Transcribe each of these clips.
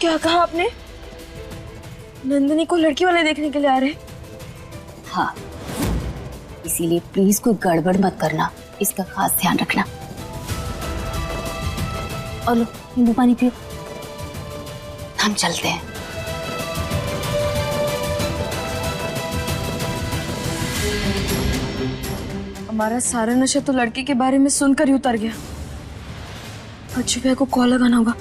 क्या कहा आपने? नंदिनी को लड़की वाले देखने के लिए आ रहे? हाँ, इसीलिए प्लीज कोई गड़बड़ मत करना, इसका खास ध्यान रखना। और लो नींबू पानी पियो, हम चलते हैं। हमारा सारा नशा तो लड़के के बारे में सुनकर ही उतर गया। अच्छी भैया को कॉल लगाना होगा।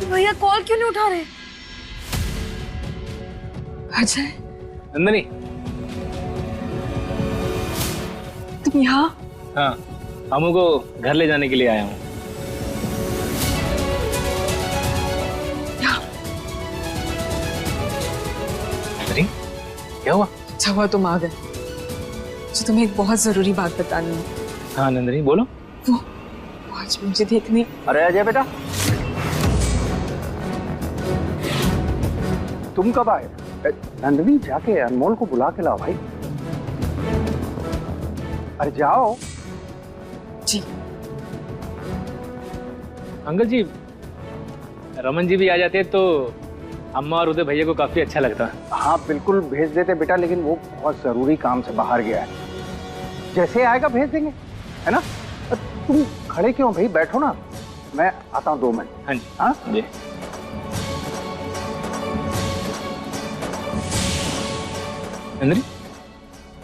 भैया कॉल क्यों नहीं उठा रहे? अजय। नंदिनी। तुम यहाँ? हाँ, अमू को घर ले जाने के लिए आया हूँ। नंदिनी, क्या हुआ? अच्छा हुआ तुम आ गए। मुझे तुम्हें एक बहुत जरूरी बात बतानी है। हाँ नंदिनी बोलो। वो आज मुझे देखनी। अरे अजय बेटा, तुम कब आए? नंदिनी जाके अनमोल को बुला के लाओ भाई। अरे जाओ। जी अंकल जी, रमन जी भी आ जाते तो अम्मा और उदय भैया को काफी अच्छा लगता। हाँ बिल्कुल भेज देते बेटा, लेकिन वो बहुत जरूरी काम से बाहर गया है। जैसे आएगा भेज देंगे, है ना? तुम खड़े क्यों भाई, बैठो ना, मैं आता हूँ 2 मिनट। हाँ जी। हाँ जी। नंदिनी,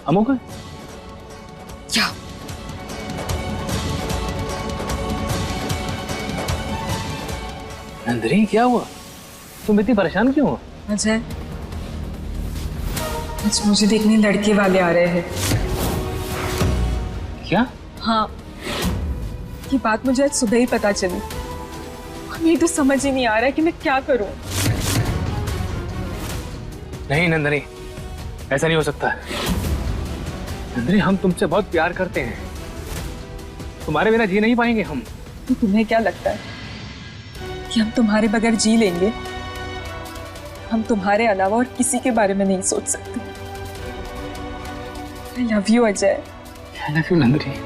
अमू का क्या? नंदिनी क्या हुआ? तुम इतनी परेशान क्यों हो? अजय, आज मुझे देखने लड़के वाले आ रहे हैं। क्या? हाँ, ये बात मुझे आज सुबह ही पता चली। मुझे तो समझ ही नहीं आ रहा है कि मैं क्या करूं। नहीं नंदिनी, ऐसा नहीं हो सकता। नंदिनी, हम तुमसे बहुत प्यार करते हैं, तुम्हारे बिना जी नहीं पाएंगे हम। तो तुम्हें क्या लगता है कि हम तुम्हारे बगैर जी लेंगे? हम तुम्हारे अलावा और किसी के बारे में नहीं सोच सकते। I love you Ajay. I love you Nandini.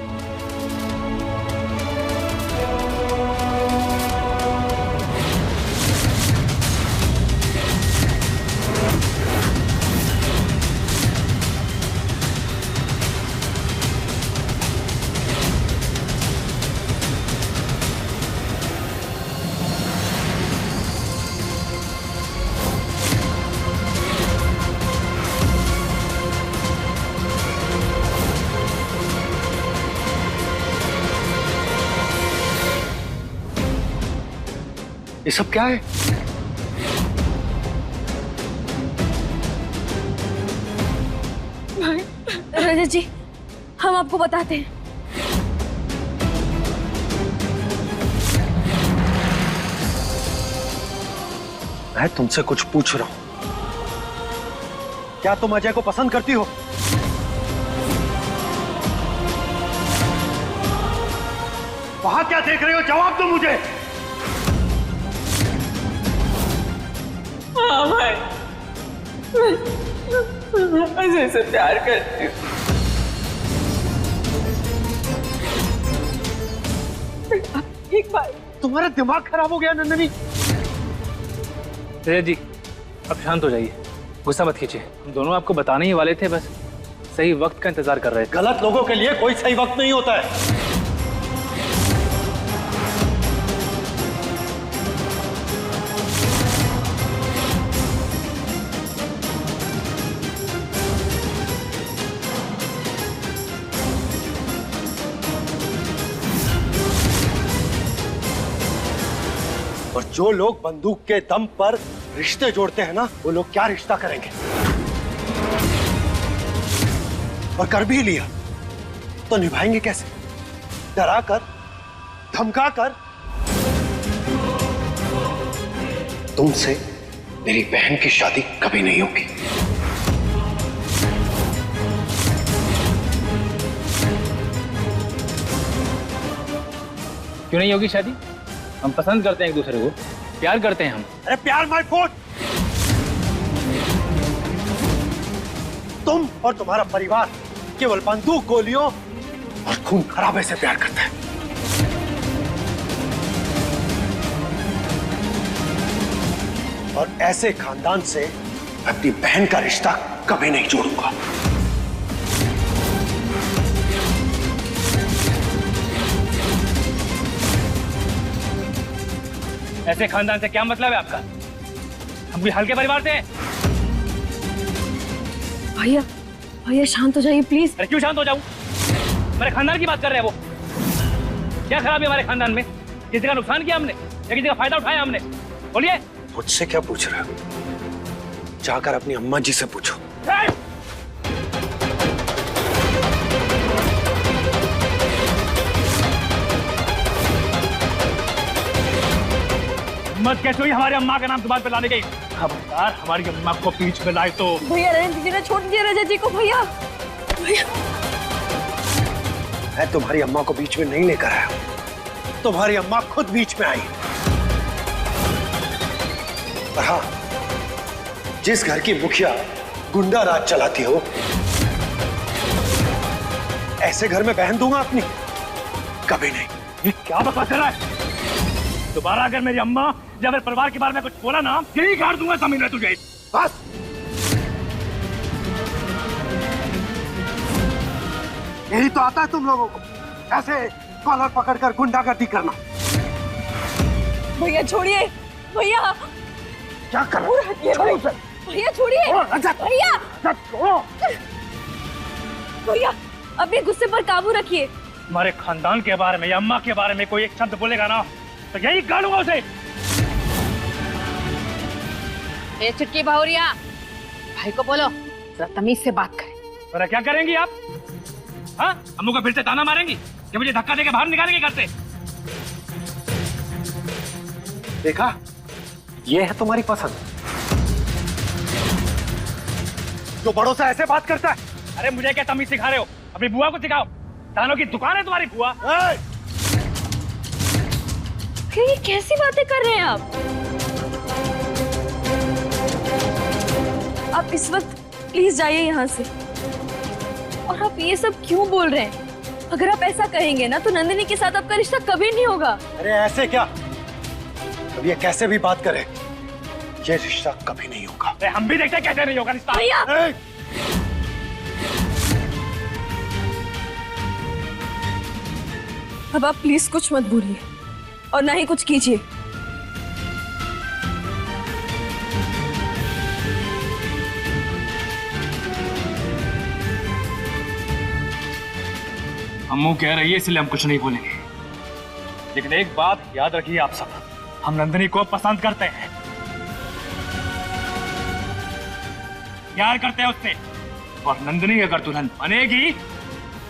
ये सब क्या है? रजत जी, हम आपको बताते हैं। मैं तुमसे कुछ पूछ रहा हूं। क्या तुम अजय को पसंद करती हो? वहां क्या देख रहे हो? जवाब दो मुझे। हाँ भाई, मैं अजय से प्यार करती हूँ। एक बार तुम्हारा दिमाग खराब हो गया नंदिनी। रजत जी, अब शांत हो जाइए, गुस्सा मत कीजिए। हम दोनों आपको बताने ही वाले थे, बस सही वक्त का इंतजार कर रहे थे। गलत लोगों के लिए कोई सही वक्त नहीं होता है। और जो लोग बंदूक के दम पर रिश्ते जोड़ते हैं ना, वो लोग क्या रिश्ता करेंगे? और कर भी लिया तो निभाएंगे कैसे? डरा कर, धमका कर। तुमसे मेरी बहन की शादी कभी नहीं होगी। क्यों नहीं होगी शादी? हम पसंद करते हैं एक दूसरे को, प्यार करते हैं हम। अरे प्यार माय फोन। तुम और तुम्हारा परिवार केवल बंदूक गोलियों और खून खराबे से प्यार करता है। और ऐसे खानदान से अपनी बहन का रिश्ता कभी नहीं जोड़ूंगा। ऐसे खानदान से क्या मतलब है आपका? हम भी हल्के परिवार से हैं। भैया भैया शांत हो जाइए प्लीज। अरे क्यों शांत हो जाऊं? हमारे खानदान की बात कर रहे हैं वो। क्या खराबी है हमारे खानदान में? किसी का नुकसान किया हमने या किसी का फायदा उठाया हमने? बोलिए। मुझसे क्या पूछ रहे हो? जाकर अपनी अम्मा जी से पूछो। मत कैसे हुई हमारी अम्मा का नाम जुबान पे लाने की? खबरदार हमारी अम्मा को बीच में लाए तो। भैया रहने दीजिए ना, छोड़ दीजिए रजा जी को। भैया भैया मैं तुम्हारी अम्मा को बीच में नहीं लेकर आया, तुम्हारी अम्मा खुद बीच में आई। और हाँ, जिस घर की मुखिया गुंडा राज चलाती हो, ऐसे घर में बहन दूंगा अपनी? कभी नहीं। ये क्या बकवास कर रहा है? दोबारा अगर मेरी अम्मा या मेरे परिवार के बारे में कुछ बोला ना, यही काट दूंगा जमीन में तुझे। बस यही तो आता है तुम लोगों को, ऐसे कॉलर पकड़कर गुंडागर्दी करना। भैया छोड़िए। भैया क्या कर रहे हो? भैया छोड़िए। भैया भैया अपने गुस्से पर काबू रखिए। हमारे खानदान के बारे में या अम्मा के बारे में कोई एक शब्द बोलेगा ना तो यही गाड़ूंगा उसे। ए चुटकी बहुरिया, भाई को बोलो जरा तमीज से बात करें। अरे क्या करेंगी आप? हाँ, अम्मू को फिर से ताना मारेंगी कि मुझे धक्का देके बाहर निकालेंगे घर से? देखा, ये है तुम्हारी पसंद, जो बड़ों से ऐसे बात करता है। अरे मुझे क्या तमीज सिखा रहे हो? अपनी बुआ को सिखाओ। तानों की दुकान है तुम्हारी बुआ। ये कैसी बातें कर रहे हैं आप इस वक्त प्लीज जाइए यहाँ से। और आप ये सब क्यों बोल रहे हैं? अगर आप ऐसा कहेंगे ना तो नंदिनी के साथ आपका रिश्ता कभी नहीं होगा। अरे ऐसे क्या? अब ये कैसे भी बात करे, ये रिश्ता कभी नहीं होगा। अरे हम भी देखते हैं कैसे नहीं होगा रिश्ता। भैया अब आप प्लीज कुछ मत बोलिए और ना ही कुछ कीजिए। अम्मू कह रही है इसलिए हम कुछ नहीं बोलेंगे, लेकिन एक बात याद रखिए आप सब, हम नंदिनी को पसंद करते हैं, प्यार करते हैं उससे। और नंदिनी अगर दुल्हन बनेगी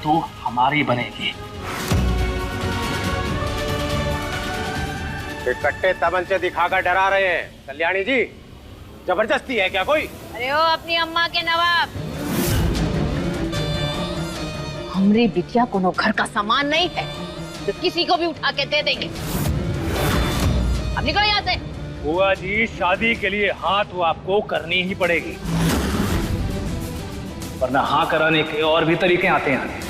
तो हमारी बनेगी। कट्टे तमंचे दिखाकर डरा रहे हैं कल्याणी जी, जबरदस्ती है क्या कोई? अरे ओ अपनी अम्मा के नवाब, हमरी बिटिया कोनो घर का सामान नहीं है तो किसी को भी उठा के दे देंगे। अब निकलो यहाँ से। बुआ जी, शादी के लिए हाँ तो आपको करनी ही पड़ेगी, वरना हाँ कराने के और भी तरीके आते हैं।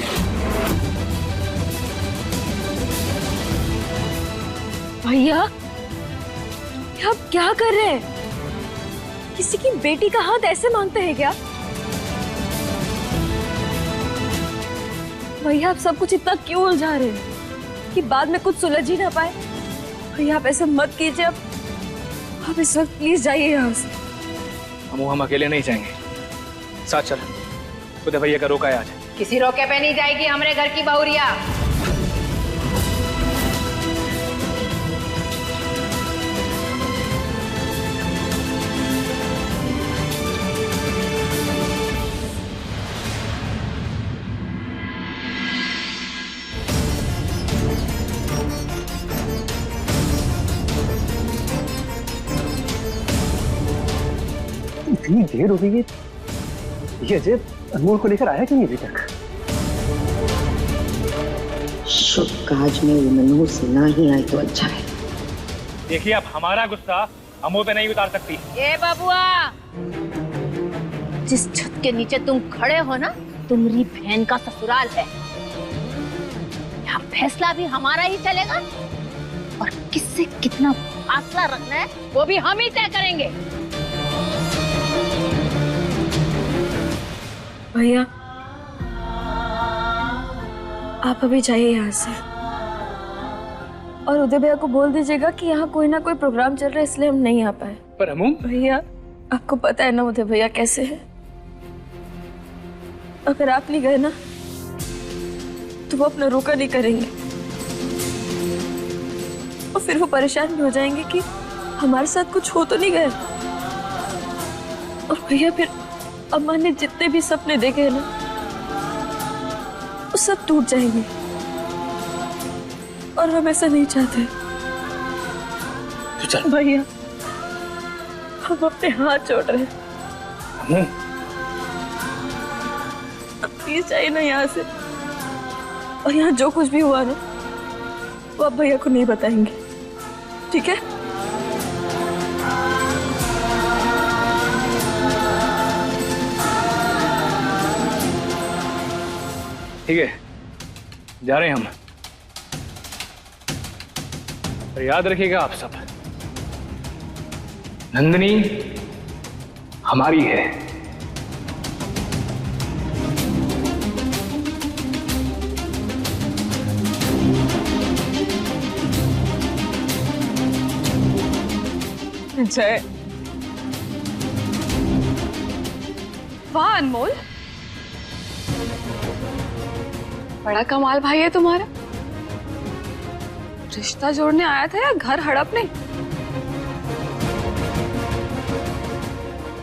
भैया आप क्या कर रहे हैं? किसी की बेटी का हाथ ऐसे मांगते हैं क्या? भैया आप सब कुछ इतना क्यों उलझा रहे हैं कि बाद में कुछ सुलझ ही ना पाए? भैया आप ऐसा मत कीजिए। आप इस वक्त प्लीज जाइए यहाँ से। हम अकेले नहीं जाएंगे, साथ चल। खुद भैया का रोका है आज। किसी रोके पे नहीं जाएगी हमारे घर की बहुरिया। इतनी देर हो गई है, ये अजय अनमोल को लेकर आया क्यों नहीं अभी तक? शुभ काज में मनोहर से ना ही आई तो अच्छा है। देखिए अब हमारा गुस्सा अमो पे नहीं उतार सकती। ए बबुआ, जिस छत के नीचे तुम खड़े हो ना, तुम्हारी बहन का ससुराल है। यहाँ फैसला भी हमारा ही चलेगा और किससे कितना फासला रखना है वो भी हम ही तय करेंगे। भैया आप अभी जाइए यहाँ से और उदय भैया को बोल दीजिएगा कि यहाँ कोई ना कोई प्रोग्राम चल रहा है इसलिए हम नहीं आ पाए। पर अमू, भैया आपको पता है ना उदय भैया कैसे है, अगर आप नहीं गए ना तो वो अपना रोका नहीं करेंगे और फिर वो परेशान भी हो जाएंगे कि हमारे साथ कुछ हो तो नहीं गया। और भैया फिर अम्मा ने जितने भी सपने देखे हैं ना वो सब टूट जाएंगे और हम ऐसा नहीं चाहते। तो चल भैया हम अपने हाथ जोड़ रहे हैं, अमू। प्लीज जाइए ना यहाँ से और यहाँ जो कुछ भी हुआ ना वो आप भैया को नहीं बताएंगे, ठीक है? ठीक है, जा रहे हैं हम। पर याद रखिएगा आप सब, नंदिनी हमारी है। जय, वाह अनमोल, बड़ा कमाल भाई है तुम्हारा। रिश्ता जोड़ने आया था या घर हड़पने?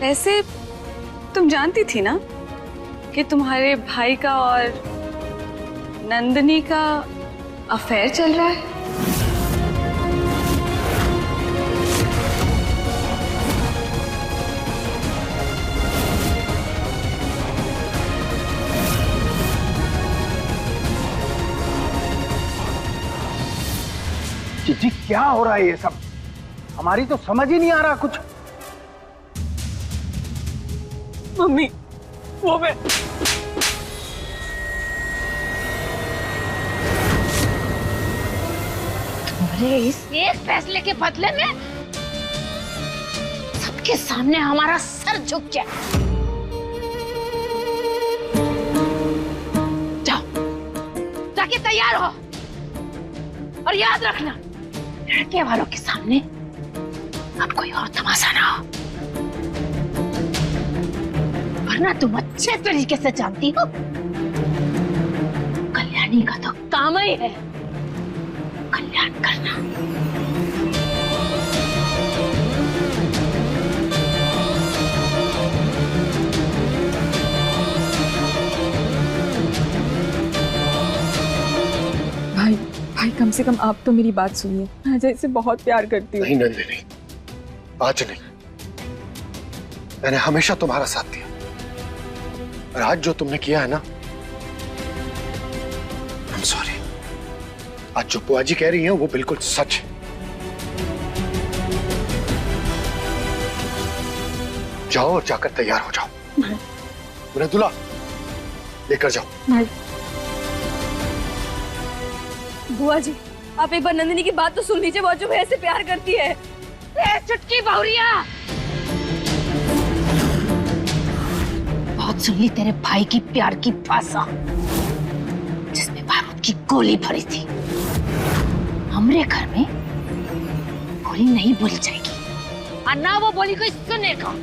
वैसे तुम जानती थी ना कि तुम्हारे भाई का और नंदिनी का अफेयर चल रहा है। जी क्या हो रहा है ये सब, हमारी तो समझ ही नहीं आ रहा कुछ। मम्मी वो मैं तुम्हारे इस एक फैसले के बदले में सबके सामने हमारा सर झुक गया। जाओ जाके तैयार हो और याद रखना लड़के वालों के सामने अब कोई और तमाशा ना हो, वरना तुम अच्छे तरीके से जानती हो कल्याणी का तो काम ही है कल्याण करना। भाई भाई कम से कम आप तो मेरी बात सुनिए, मैं अजय से बहुत प्यार करती हूँ। नहीं नंदिनी, आज नहीं। मैंने हमेशा तुम्हारा साथ दिया और आज जो तुमने किया है ना, I'm sorry। आज जो बुआ जी कह रही हैं वो बिल्कुल सच है। जाओ और जाकर तैयार हो जाओ। मृदुला लेकर जाओ। बुआ जी आप एक बार नंदिनी की बात तो सुन लीजिए, वो जो भैया से प्यार करती है। चुटकी बहुरिया, बहुत सुन ली तेरे भाई की प्यार की भाषा जिसमें बारूद की गोली भरी थी। हमरे घर में गोली नहीं बोली जाएगी और ना वो बोली कोई सुनेगा।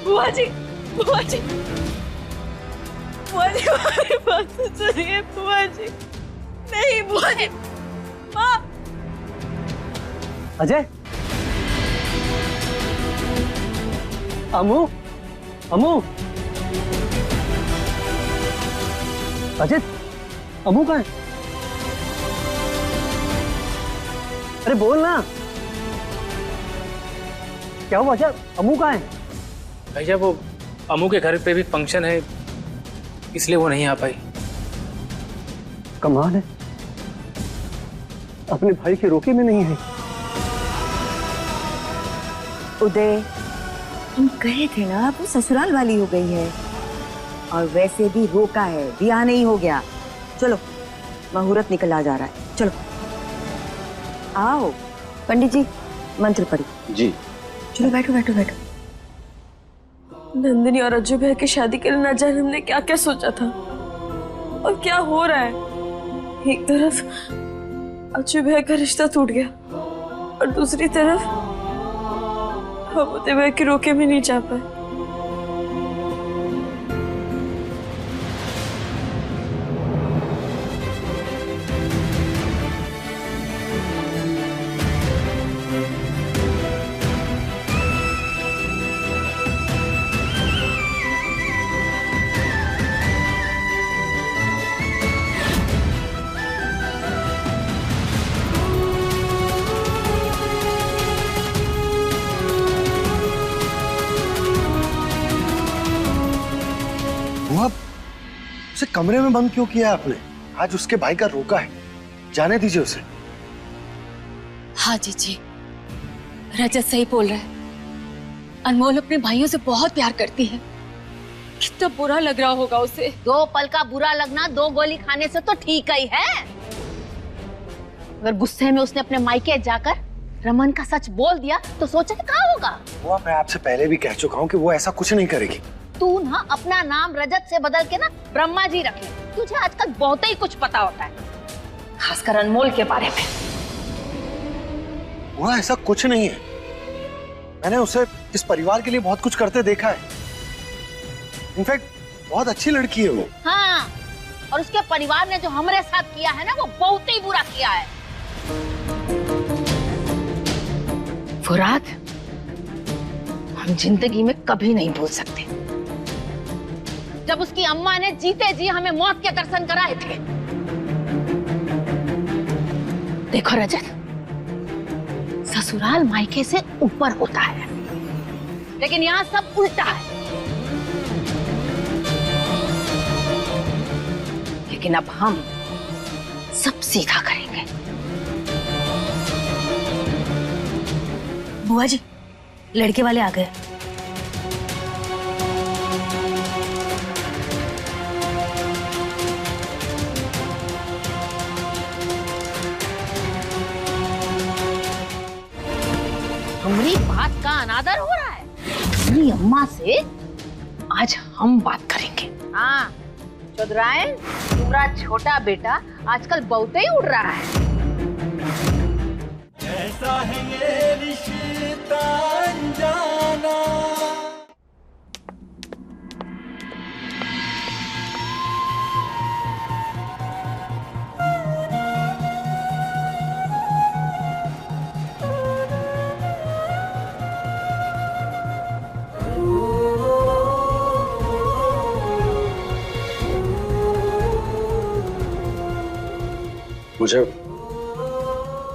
बुआ जी बुआ जी बुआ जी हमारी बात तो सुनिए बुआ जी। नहीं बुआ जी, माँ। अजय, अमू, अमू, अजय, अमू कहाँ है? अरे बोल ना, क्या हुआ अजय? अमू कहाँ है? भैया वो अमू के घर पे भी फंक्शन है इसलिए वो नहीं आ पाई। कमाल है, अपने भाई के रोके में नहीं है। उदय, तुम कहे थे ना वो ससुराल वाली हो गई है, और वैसे भी रोका है, ब्याह नहीं हो गया। चलो, मुहूर्त निकल आ जा रहा है, चलो आओ। पंडित जी मंत्र पढ़ी। जी। चलो बैठो बैठो बैठो। नंदिनी और अजय भैया की शादी के लिए न जाने हमने क्या क्या सोचा था और क्या हो रहा है। एक तरफ अजय भैया का रिश्ता टूट गया और दूसरी तरफ हम उदय भैया के रोके में नहीं जा पाए। उसे कमरे में बंद क्यों किया आपने? आज उसके भाई का रोका है, जाने दीजिए उसे। हाँ जीजी, रजत सही बोल रहा है। अनमोल अपने भाइयों से बहुत प्यार करती है। कितना बुरा लग रहा होगा उसे। 2 पल का बुरा लगना 2 गोली खाने से तो ठीक ही है। अगर गुस्से में उसने अपने मायके जाकर रमन का सच बोल दिया तो सोचा कि क्या होगा। वो मैं आपसे पहले भी कह चुका हूँ कि वो ऐसा कुछ नहीं करेगी। तू ना अपना नाम रजत से बदल के ना ब्रह्मा जी रख ले। तुझे आजकल बहुत ही कुछ पता होता है, खासकर अनमोल के बारे में। वो ऐसा कुछ नहीं है। मैंने उसे इस परिवार के लिए बहुत कुछ करते देखा है। इनफैक्ट बहुत अच्छी लड़की है वो। हाँ, और उसके परिवार ने जो हमारे साथ किया है ना, वो बहुत ही बुरा किया है। फुराद, हम जिंदगी में कभी नहीं भूल सकते जब उसकी अम्मा ने जीते जी हमें मौत के दर्शन कराए थे। देखो रजत, ससुराल मायके से ऊपर होता है, लेकिन यहाँ सब उल्टा है। लेकिन अब हम सब सीधा करेंगे। बुआ जी, लड़के वाले आ गए। हमारी बात का अनादर हो रहा है। मेरी अम्मा से आज हम बात करेंगे। हाँ चौधरायन, तुम्हारा छोटा बेटा आजकल बहुत ही उड़ रहा है। ऐसा है ये रिश्ता अनजाना।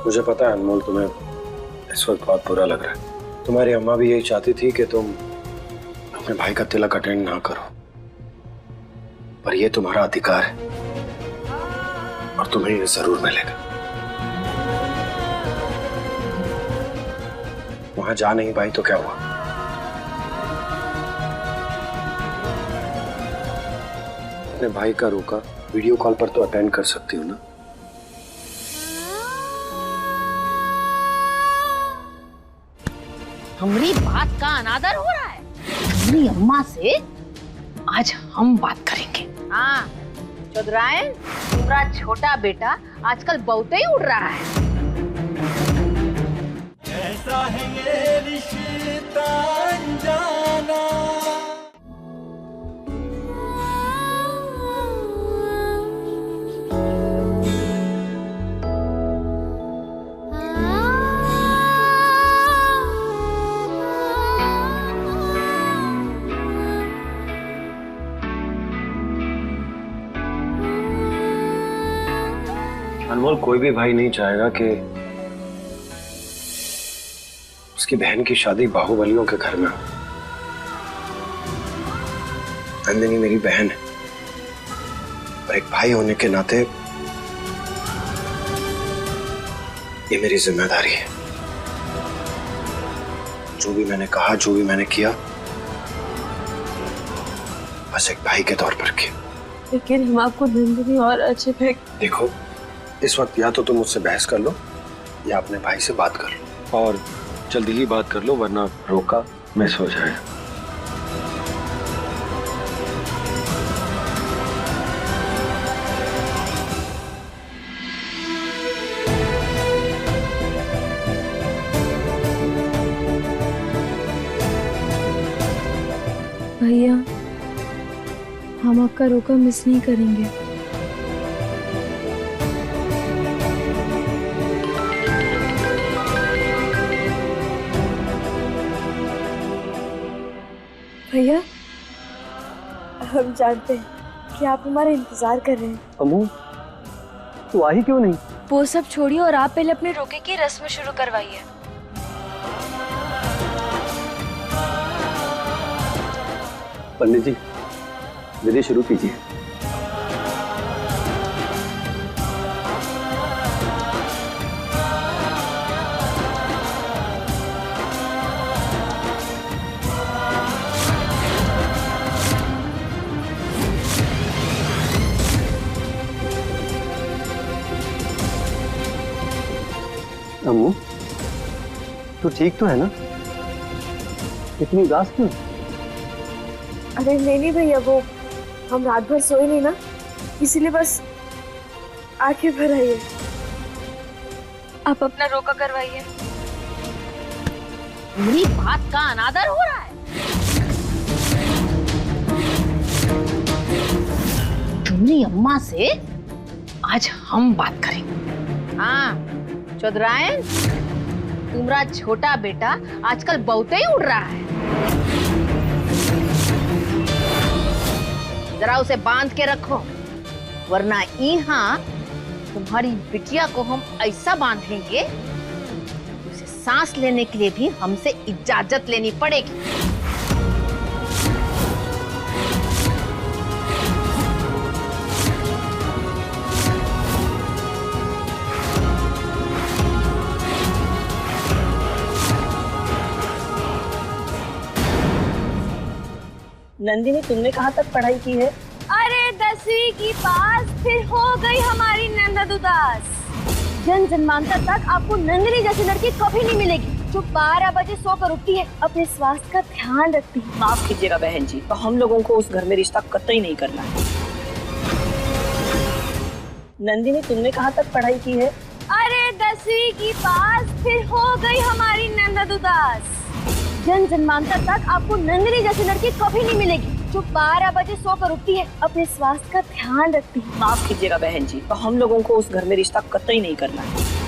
मुझे पता है अनमोल, तुम्हें इस वक्त बहुत बुरा लग रहा है। तुम्हारी अम्मा भी यही चाहती थी कि तुम अपने भाई का तिलक अटेंड ना करो, पर यह तुम्हारा अधिकार है और तुम्हें ये जरूर मिलेगा। वहां जा नहीं पाई तो क्या हुआ? अपने भाई का रोका वीडियो कॉल पर तो अटेंड कर सकती हूँ ना। हमारी बात का अनादर हो रहा है। मेरी अम्मा से आज हम बात करेंगे। हाँ चौधरायन, तुम्हारा छोटा बेटा आजकल बहुत ही उड़ रहा है। ऐसा है ये रिश्ता अनजाना। अनमोल, कोई भी भाई नहीं चाहेगा कि उसकी बहन की शादी बाहुबलियों के घर में हो। नंदिनी मेरी बहन है और एक भाई होने के नाते ये मेरी जिम्मेदारी है। जो भी मैंने कहा, जो भी मैंने किया, बस एक भाई के तौर पर किया। लेकिन हम आपको नंदिनी और अजय भाई। देखो, इस वक्त या तो तुम मुझसे बहस कर लो या अपने भाई से बात कर लो, और जल्दी ही बात कर लो वरना रोका मिस हो जाए। भैया, हम आपका रोका मिस नहीं करेंगे। भैया, हम जानते हैं कि आप हमारा इंतजार कर रहे हैं। अमू, तू आई क्यों नहीं? वो सब छोड़िए और आप पहले अपने रोके की रस्म शुरू करवाइए। पंडित जी, विधि शुरू कीजिए। अम्मू, तू ठीक तो है ना? इतनी उदास क्यों? अरे नहीं भैया, वो हम रात भर सोए नहीं ना, इसीलिए बस आंखें भर आई है। आप अपना रोका करवाइए। मेरी बात का अनादर हो रहा है। तुम्हारी अम्मा से आज हम बात करेंगे। हाँ चौधरायन, तुम्हारा छोटा बेटा आजकल बहुते ही उड़ रहा है। जरा उसे बांध के रखो, वरना यहाँ तुम्हारी बिटिया को हम ऐसा बांधेंगे उसे सांस लेने के लिए भी हमसे इजाजत लेनी पड़ेगी। नंदिनी, तुमने कहाँ तक पढ़ाई की है? अरे 10वीं की पास, फिर हो गई हमारी नंद उदास। जन जन्मांतर तक आपको नंदिनी जैसी लड़की कभी नहीं मिलेगी, जो 12 बजे सोकर उठती है, अपने स्वास्थ्य का ध्यान रखती है। माफ कीजिएगा बहन जी, तो हम लोगों को उस घर में रिश्ता कतई नहीं करना है। नंदिनी, तुमने कहाँ तक पढ़ाई की है? अरे 10वीं की पास, फिर हो गई हमारी नंद उदास। जन जन्मांतर तक आपको नंदिनी जैसी लड़की कभी नहीं मिलेगी, जो 12 बजे सोकर उठती है, अपने स्वास्थ्य का ध्यान रखती है। माफ कीजिएगा बहन जी, तो हम लोगों को उस घर में रिश्ता कतई नहीं करना है।